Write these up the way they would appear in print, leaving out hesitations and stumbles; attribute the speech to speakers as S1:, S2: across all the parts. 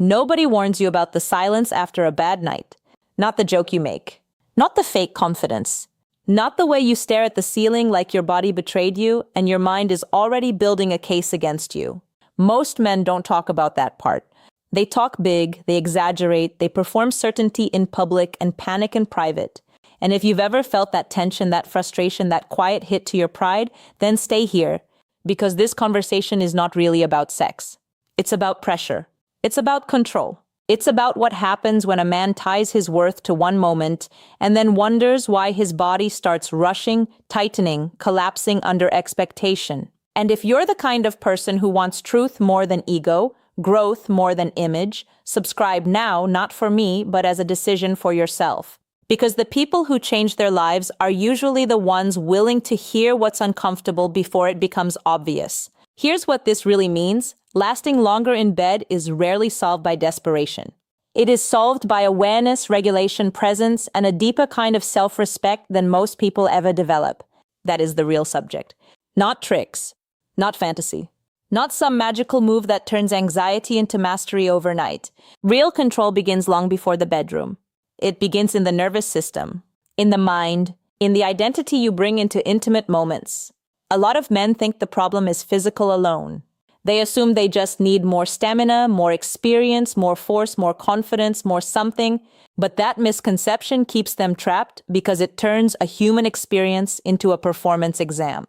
S1: Nobody warns you about the silence after a bad night. Not the joke you make. Not the fake confidence. Not the way you stare at the ceiling like your body betrayed you and your mind is already building a case against you. Most men don't talk about that part. They talk big, they exaggerate, they perform certainty in public and panic in private. And if you've ever felt that tension, that frustration, that quiet hit to your pride, then stay here, because this conversation is not really about sex. It's about pressure. It's about control. It's about what happens when a man ties his worth to one moment and then wonders why his body starts rushing, tightening, collapsing under expectation. And if you're the kind of person who wants truth more than ego, growth more than image, subscribe now, not for me, but as a decision for yourself. Because the people who change their lives are usually the ones willing to hear what's uncomfortable before it becomes obvious. Here's what this really means. Lasting longer in bed is rarely solved by desperation. It is solved by awareness, regulation, presence, and a deeper kind of self-respect than most people ever develop. That is the real subject. Not tricks. Not fantasy. Not some magical move that turns anxiety into mastery overnight. Real control begins long before the bedroom. It begins in the nervous system, in the mind, in the identity you bring into intimate moments. A lot of men think the problem is physical alone. They assume they just need more stamina, more experience, more force, more confidence, more something. But that misconception keeps them trapped because it turns a human experience into a performance exam.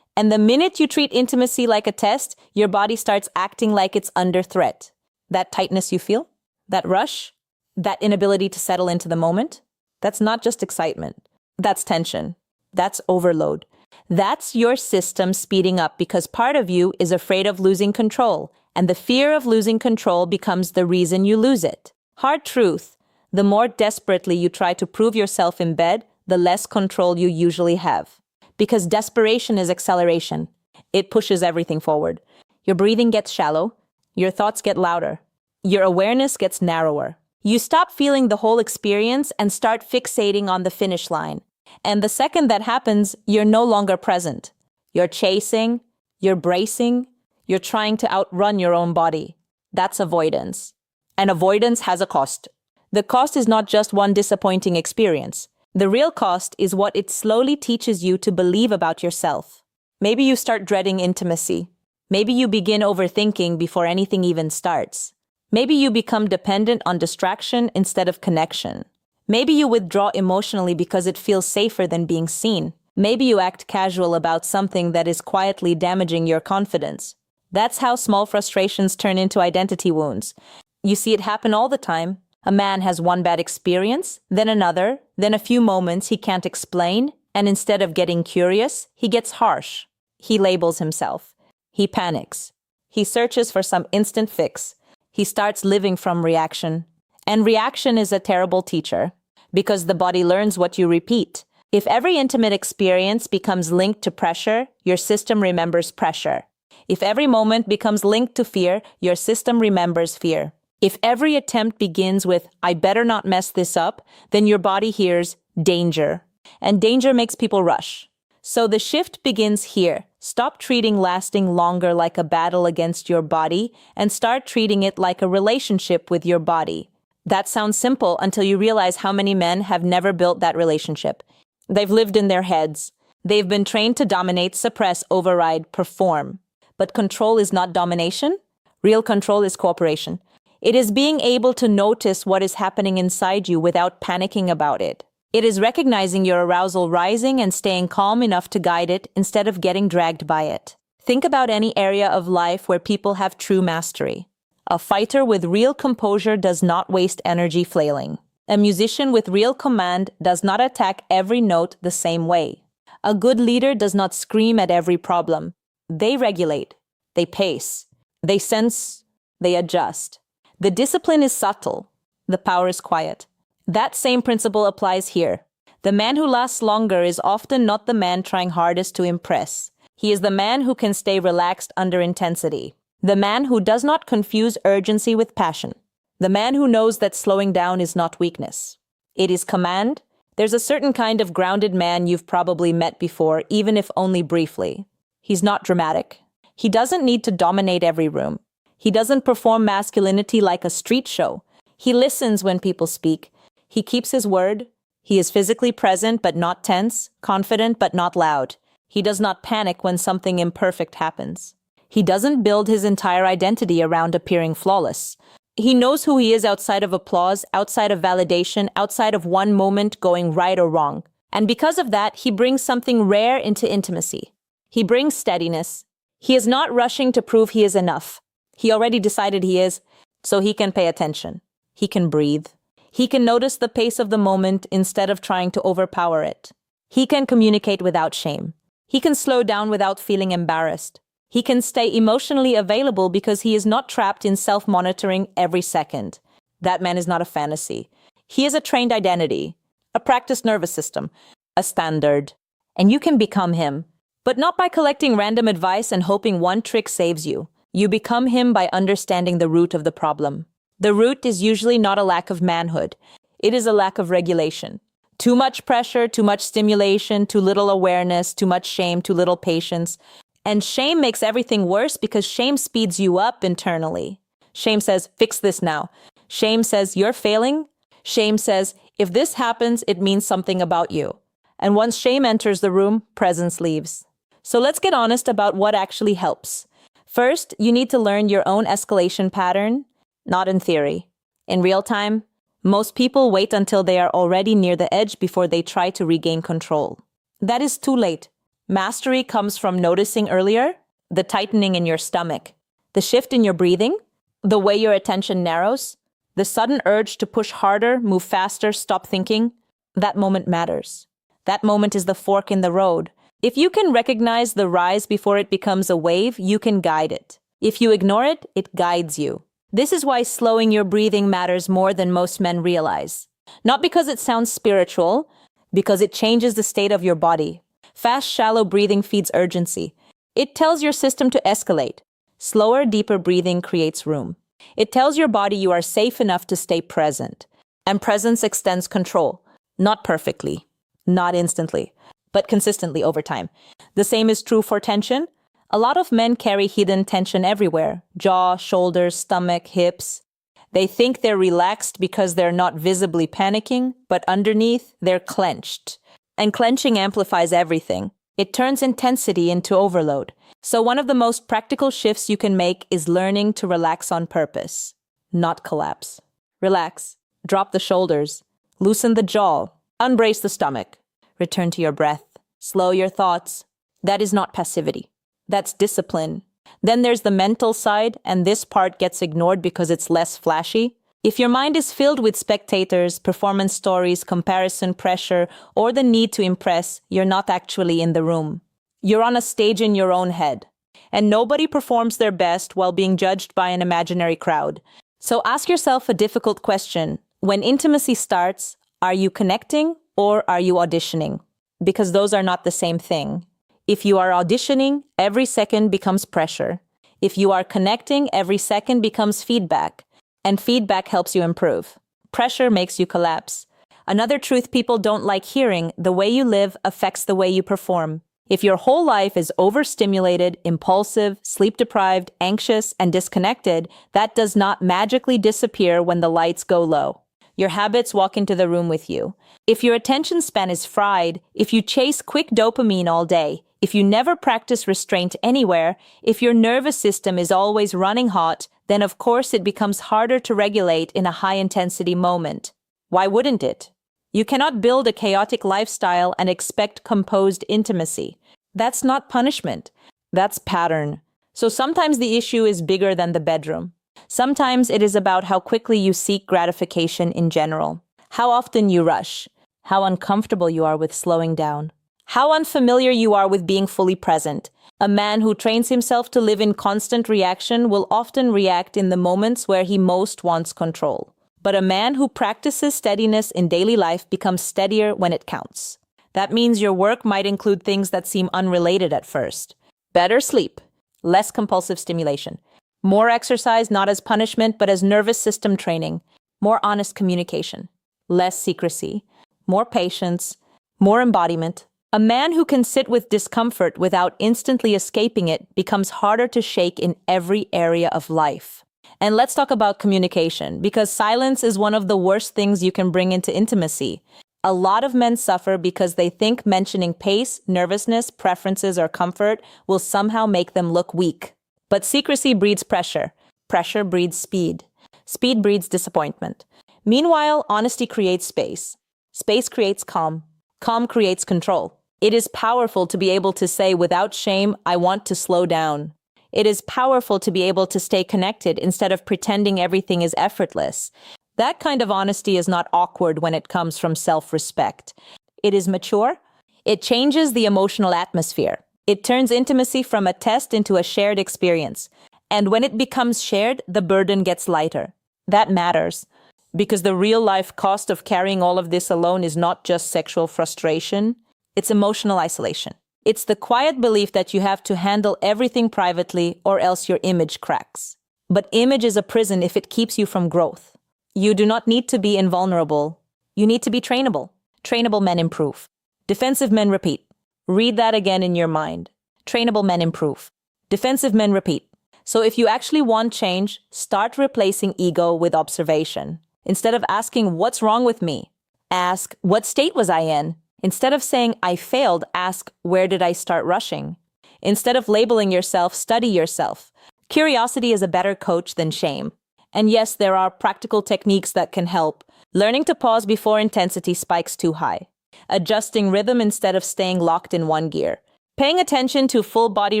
S1: And the minute you treat intimacy like a test, your body starts acting like it's under threat. That tightness you feel, that rush, that inability to settle into the moment, that's not just excitement. That's tension. That's overload. That's your system speeding up because part of you is afraid of losing control, and the fear of losing control becomes the reason you lose it. Hard truth, the more desperately you try to prove yourself in bed, the less control you usually have. Because desperation is acceleration. It pushes everything forward. Your breathing gets shallow. Your thoughts get louder. Your awareness gets narrower. You stop feeling the whole experience and start fixating on the finish line. And the second that happens, you're no longer present. You're chasing, you're bracing, you're trying to outrun your own body. That's avoidance. And avoidance has a cost. The cost is not just one disappointing experience. The real cost is what it slowly teaches you to believe about yourself. Maybe you start dreading intimacy. Maybe you begin overthinking before anything even starts. Maybe you become dependent on distraction instead of connection. Maybe you withdraw emotionally because it feels safer than being seen. Maybe you act casual about something that is quietly damaging your confidence. That's how small frustrations turn into identity wounds. You see it happen all the time. A man has one bad experience, then another, then a few moments he can't explain, and instead of getting curious, he gets harsh. He labels himself. He panics. He searches for some instant fix. He starts living from reaction. And reaction is a terrible teacher, because the body learns what you repeat. If every intimate experience becomes linked to pressure, your system remembers pressure. If every moment becomes linked to fear, your system remembers fear. If every attempt begins with, "I better not mess this up," then your body hears danger. And danger makes people rush. So the shift begins here. Stop treating lasting longer like a battle against your body and start treating it like a relationship with your body. That sounds simple until you realize how many men have never built that relationship. They've lived in their heads. They've been trained to dominate, suppress, override, perform. But control is not domination. Real control is cooperation. It is being able to notice what is happening inside you without panicking about it. It is recognizing your arousal rising and staying calm enough to guide it instead of getting dragged by it. Think about any area of life where people have true mastery. A fighter with real composure does not waste energy flailing. A musician with real command does not attack every note the same way. A good leader does not scream at every problem. They regulate. They pace. They sense. They adjust. The discipline is subtle. The power is quiet. That same principle applies here. The man who lasts longer is often not the man trying hardest to impress. He is the man who can stay relaxed under intensity. The man who does not confuse urgency with passion. The man who knows that slowing down is not weakness. It is command. There's a certain kind of grounded man you've probably met before, even if only briefly. He's not dramatic. He doesn't need to dominate every room. He doesn't perform masculinity like a street show. He listens when people speak. He keeps his word. He is physically present but not tense, confident but not loud. He does not panic when something imperfect happens. He doesn't build his entire identity around appearing flawless. He knows who he is outside of applause, outside of validation, outside of one moment going right or wrong. And because of that, he brings something rare into intimacy. He brings steadiness. He is not rushing to prove he is enough. He already decided he is, so he can pay attention. He can breathe. He can notice the pace of the moment instead of trying to overpower it. He can communicate without shame. He can slow down without feeling embarrassed. He can stay emotionally available because he is not trapped in self-monitoring every second. That man is not a fantasy. He is a trained identity, a practiced nervous system, a standard. And you can become him, but not by collecting random advice and hoping one trick saves you. You become him by understanding the root of the problem. The root is usually not a lack of manhood. It is a lack of regulation. Too much pressure, too much stimulation, too little awareness, too much shame, too little patience. And shame makes everything worse because shame speeds you up internally. Shame says, fix this now. Shame says, you're failing. Shame says, if this happens, it means something about you. And once shame enters the room, presence leaves. So let's get honest about what actually helps. First, you need to learn your own escalation pattern, not in theory. In real time, most people wait until they are already near the edge before they try to regain control. That is too late. Mastery comes from noticing earlier, the tightening in your stomach, the shift in your breathing, the way your attention narrows, the sudden urge to push harder, move faster, stop thinking. That moment matters. That moment is the fork in the road. If you can recognize the rise before it becomes a wave, you can guide it. If you ignore it, it guides you. This is why slowing your breathing matters more than most men realize. Not because it sounds spiritual, because it changes the state of your body. Fast, shallow breathing feeds urgency. It tells your system to escalate. Slower, deeper breathing creates room. It tells your body you are safe enough to stay present. And presence extends control. Not perfectly, not instantly, but consistently over time. The same is true for tension. A lot of men carry hidden tension everywhere. Jaw, shoulders, stomach, hips. They think they're relaxed because they're not visibly panicking, but underneath, they're clenched. And clenching amplifies everything. It turns intensity into overload. So one of the most practical shifts you can make is learning to relax on purpose, not collapse. Relax. Drop the shoulders. Loosen the jaw. Unbrace the stomach. Return to your breath. Slow your thoughts. That is not passivity. That's discipline. Then there's the mental side, and this part gets ignored because it's less flashy. If your mind is filled with spectators, performance stories, comparison, pressure, or the need to impress, you're not actually in the room. You're on a stage in your own head. And nobody performs their best while being judged by an imaginary crowd. So ask yourself a difficult question. When intimacy starts, are you connecting or are you auditioning? Because those are not the same thing. If you are auditioning, every second becomes pressure. If you are connecting, every second becomes feedback. And feedback helps you improve. Pressure makes you collapse. Another truth people don't like hearing, the way you live affects the way you perform. If your whole life is overstimulated, impulsive, sleep-deprived, anxious, and disconnected, that does not magically disappear when the lights go low. Your habits walk into the room with you. If your attention span is fried, if you chase quick dopamine all day, if you never practice restraint anywhere, if your nervous system is always running hot, then of course it becomes harder to regulate in a high-intensity moment. Why wouldn't it? You cannot build a chaotic lifestyle and expect composed intimacy. That's not punishment. That's pattern. So sometimes the issue is bigger than the bedroom. Sometimes it is about how quickly you seek gratification in general, how often you rush, how uncomfortable you are with slowing down, how unfamiliar you are with being fully present. A man who trains himself to live in constant reaction will often react in the moments where he most wants control. But a man who practices steadiness in daily life becomes steadier when it counts. That means your work might include things that seem unrelated at first. Better sleep, less compulsive stimulation, more exercise not as punishment but as nervous system training, more honest communication, less secrecy, more patience, more embodiment, A man who can sit with discomfort without instantly escaping it becomes harder to shake in every area of life. And let's talk about communication, because silence is one of the worst things you can bring into intimacy. A lot of men suffer because they think mentioning pace, nervousness, preferences, or comfort will somehow make them look weak. But secrecy breeds pressure. Pressure breeds speed. Speed breeds disappointment. Meanwhile, honesty creates space. Space creates calm. Calm creates control. It is powerful to be able to say without shame, I want to slow down. It is powerful to be able to stay connected instead of pretending everything is effortless. That kind of honesty is not awkward when it comes from self-respect. It is mature. It changes the emotional atmosphere. It turns intimacy from a test into a shared experience. And when it becomes shared, the burden gets lighter. That matters. Because the real-life cost of carrying all of this alone is not just sexual frustration. It's emotional isolation. It's the quiet belief that you have to handle everything privately or else your image cracks. But image is a prison if it keeps you from growth. You do not need to be invulnerable. You need to be trainable. Trainable men improve. Defensive men repeat. Read that again in your mind. Trainable men improve. Defensive men repeat. So if you actually want change, start replacing ego with observation. Instead of asking, what's wrong with me? Ask, what state was I in? Instead of saying, I failed, ask, where did I start rushing? Instead of labeling yourself, study yourself. Curiosity is a better coach than shame. And yes, there are practical techniques that can help. Learning to pause before intensity spikes too high. Adjusting rhythm instead of staying locked in one gear. Paying attention to full body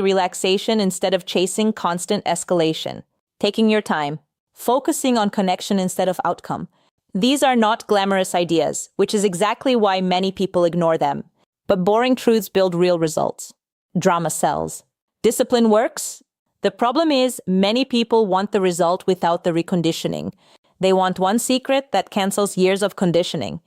S1: relaxation instead of chasing constant escalation. Taking your time. Focusing on connection instead of outcome. These are not glamorous ideas, which is exactly why many people ignore them. But boring truths build real results. Drama sells. Discipline works. The problem is, many people want the result without the reconditioning. They want one secret that cancels years of conditioning.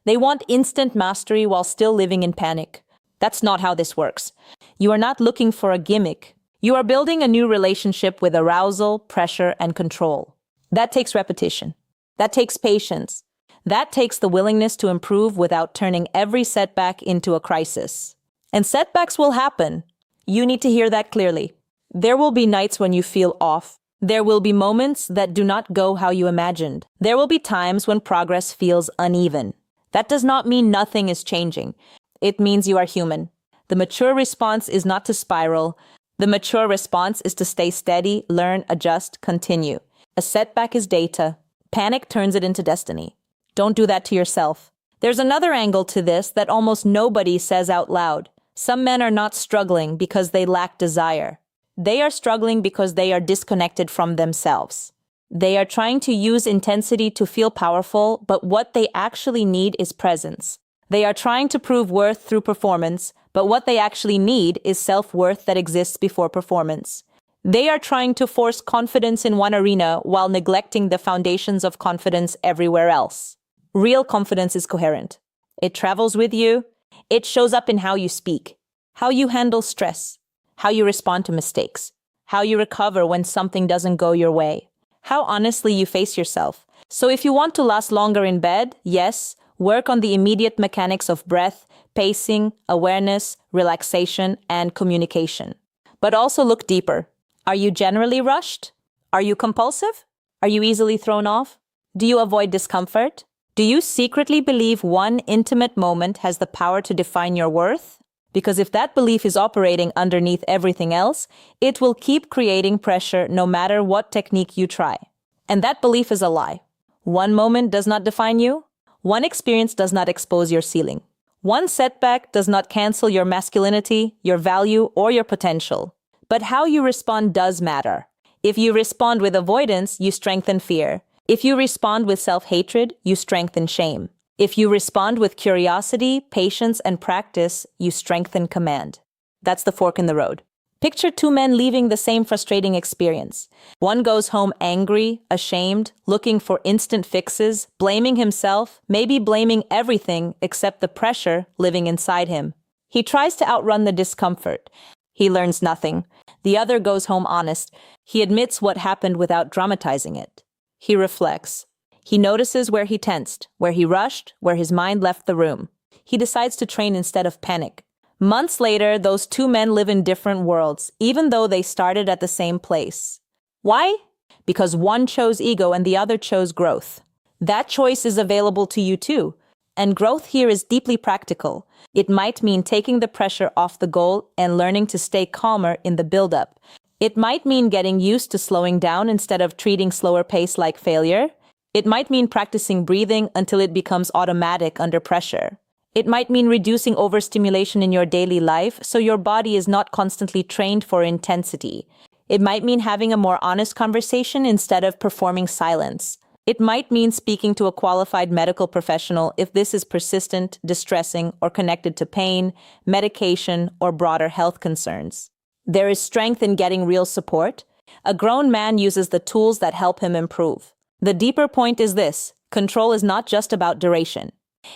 S1: They want instant mastery while still living in panic. That's not how this works. You are not looking for a gimmick. You are building a new relationship with arousal, pressure, and control. That takes repetition. That takes patience. That takes the willingness to improve without turning every setback into a crisis. And setbacks will happen. You need to hear that clearly. There will be nights when you feel off. There will be moments that do not go how you imagined. There will be times when progress feels uneven. That does not mean nothing is changing. It means you are human. The mature response is not to spiral. The mature response is to stay steady, learn, adjust, continue. A setback is data. Panic turns it into destiny. Don't do that to yourself. There's another angle to this that almost nobody says out loud. Some men are not struggling because they lack desire. They are struggling because they are disconnected from themselves. They are trying to use intensity to feel powerful, but what they actually need is presence. They are trying to prove worth through performance, but what they actually need is self-worth that exists before performance. They are trying to force confidence in one arena while neglecting the foundations of confidence everywhere else. Real confidence is coherent. It travels with you. It shows up in how you speak, how you handle stress, how you respond to mistakes, how you recover when something doesn't go your way, how honestly you face yourself. So if you want to last longer in bed, yes, work on the immediate mechanics of breath, pacing, awareness, relaxation, and communication. But also look deeper. Are you generally rushed? Are you compulsive? Are you easily thrown off? Do you avoid discomfort? Do you secretly believe one intimate moment has the power to define your worth? Because if that belief is operating underneath everything else, it will keep creating pressure no matter what technique you try. And that belief is a lie. One moment does not define you. One experience does not expose your ceiling. One setback does not cancel your masculinity, your value, or your potential. But how you respond does matter. If you respond with avoidance, you strengthen fear. If you respond with self-hatred, you strengthen shame. If you respond with curiosity, patience, and practice, you strengthen command. That's the fork in the road. Picture two men leaving the same frustrating experience. One goes home angry, ashamed, looking for instant fixes, blaming himself, maybe blaming everything except the pressure living inside him. He tries to outrun the discomfort. He learns nothing. The other goes home honest. He admits what happened without dramatizing it. He reflects. He notices where he tensed, where he rushed, where his mind left the room. He decides to train instead of panic. Months later, those two men live in different worlds, even though they started at the same place. Why? Because one chose ego and the other chose growth. That choice is available to you too. And growth here is deeply practical. It might mean taking the pressure off the goal and learning to stay calmer in the build-up. It might mean getting used to slowing down instead of treating slower pace like failure. It might mean practicing breathing until it becomes automatic under pressure. It might mean reducing overstimulation in your daily life so your body is not constantly trained for intensity. It might mean having a more honest conversation instead of performing silence. It might mean speaking to a qualified medical professional if this is persistent, distressing, or connected to pain, medication, or broader health concerns. There is strength in getting real support. A grown man uses the tools that help him improve. The deeper point is this: control is not just about duration.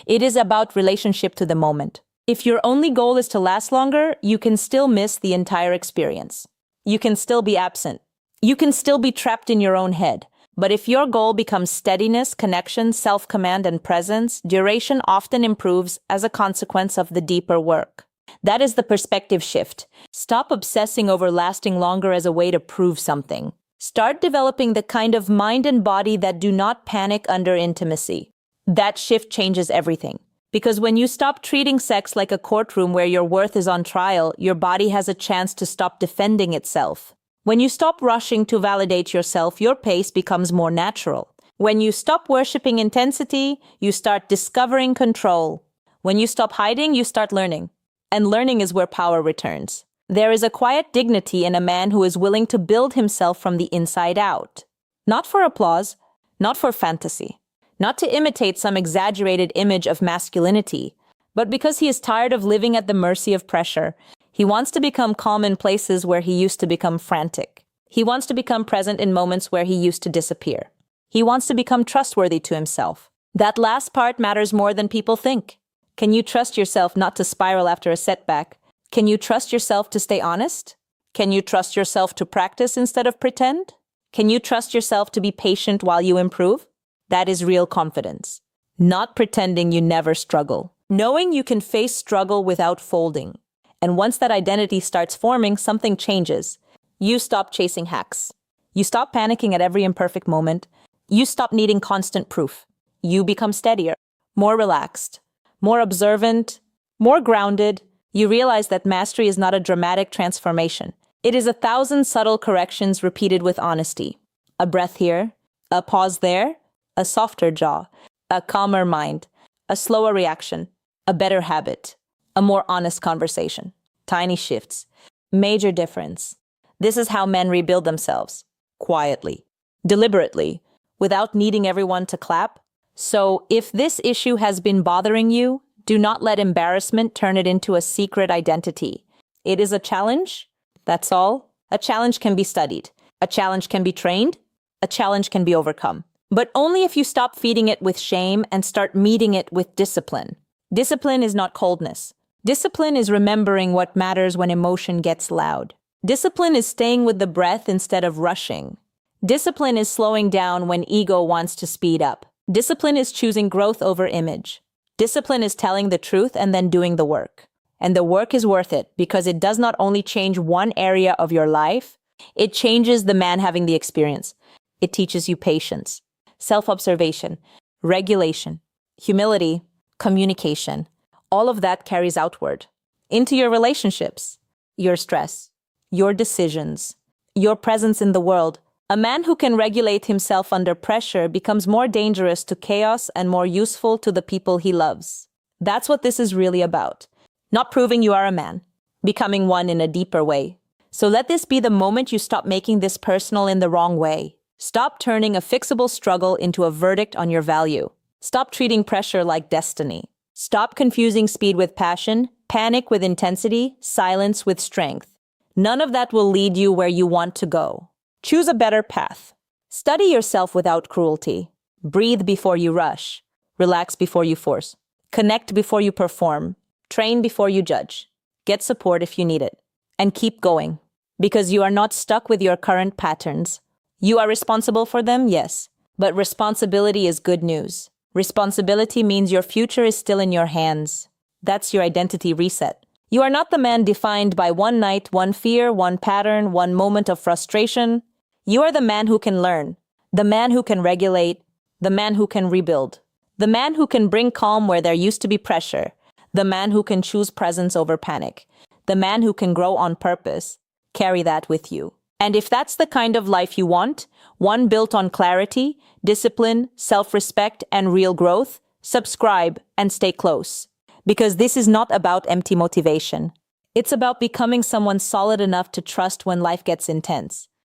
S1: It is about relationship to the moment. If your only goal is to last longer, you can still miss the entire experience. You can still be absent. You can still be trapped in your own head. But if your goal becomes steadiness, connection, self-command, and presence, duration often improves as a consequence of the deeper work. That is the perspective shift. Stop obsessing over lasting longer as a way to prove something. Start developing the kind of mind and body that do not panic under intimacy. That shift changes everything. Because when you stop treating sex like a courtroom where your worth is on trial, your body has a chance to stop defending itself. When you stop rushing to validate yourself, your pace becomes more natural. When you stop worshiping intensity, you start discovering control. When you stop hiding, you start learning. And learning is where power returns. There is a quiet dignity in a man who is willing to build himself from the inside out. Not for applause, not for fantasy, not to imitate some exaggerated image of masculinity, but because he is tired of living at the mercy of pressure. He wants to become calm in places where he used to become frantic. He wants to become present in moments where he used to disappear. He wants to become trustworthy to himself. That last part matters more than people think. Can you trust yourself not to spiral after a setback? Can you trust yourself to stay honest? Can you trust yourself to practice instead of pretend? Can you trust yourself to be patient while you improve? That is real confidence. Not pretending you never struggle. Knowing you can face struggle without folding. And once that identity starts forming, something changes. You stop chasing hacks. You stop panicking at every imperfect moment. You stop needing constant proof. You become steadier, more relaxed, more observant, more grounded. You realize that mastery is not a dramatic transformation. It is 1,000 subtle corrections repeated with honesty. A breath here, a pause there, a softer jaw, a calmer mind, a slower reaction, a better habit, a more honest conversation. Tiny shifts, major difference. This is how men rebuild themselves. Quietly, deliberately, without needing everyone to clap. So, if this issue has been bothering you, do not let embarrassment turn it into a secret identity. It is a challenge, that's all. A challenge can be studied. A challenge can be trained. A challenge can be overcome. But only if you stop feeding it with shame and start meeting it with discipline. Discipline is not coldness. Discipline is remembering what matters when emotion gets loud. Discipline is staying with the breath instead of rushing. Discipline is slowing down when ego wants to speed up. Discipline is choosing growth over image. Discipline is telling the truth and then doing the work. And the work is worth it because it does not only change one area of your life, it changes the man having the experience. It teaches you patience, self-observation, regulation, humility, communication. All of that carries outward into your relationships, your stress, your decisions, your presence in the world. A man who can regulate himself under pressure becomes more dangerous to chaos and more useful to the people he loves. That's what this is really about. Not proving you are a man, becoming one in a deeper way. So let this be the moment you stop making this personal in the wrong way. Stop turning a fixable struggle into a verdict on your value. Stop treating pressure like destiny. Stop confusing speed with passion, panic with intensity, silence with strength. None of that will lead you where you want to go. Choose a better path. Study yourself without cruelty. Breathe before you rush. Relax before you force. Connect before you perform. Train before you judge. Get support if you need it. And keep going. Because you are not stuck with your current patterns. You are responsible for them, yes. But responsibility is good news. Responsibility means your future is still in your hands. That's your identity reset. You are not the man defined by one night, one fear, one pattern, one moment of frustration. You are the man who can learn, the man who can regulate, the man who can rebuild, the man who can bring calm where there used to be pressure, the man who can choose presence over panic, the man who can grow on purpose. Carry that with you. And if that's the kind of life you want, one built on clarity, discipline, self-respect, and real growth, subscribe and stay close. Because this is not about empty motivation. It's about becoming someone solid enough to trust when life gets intense.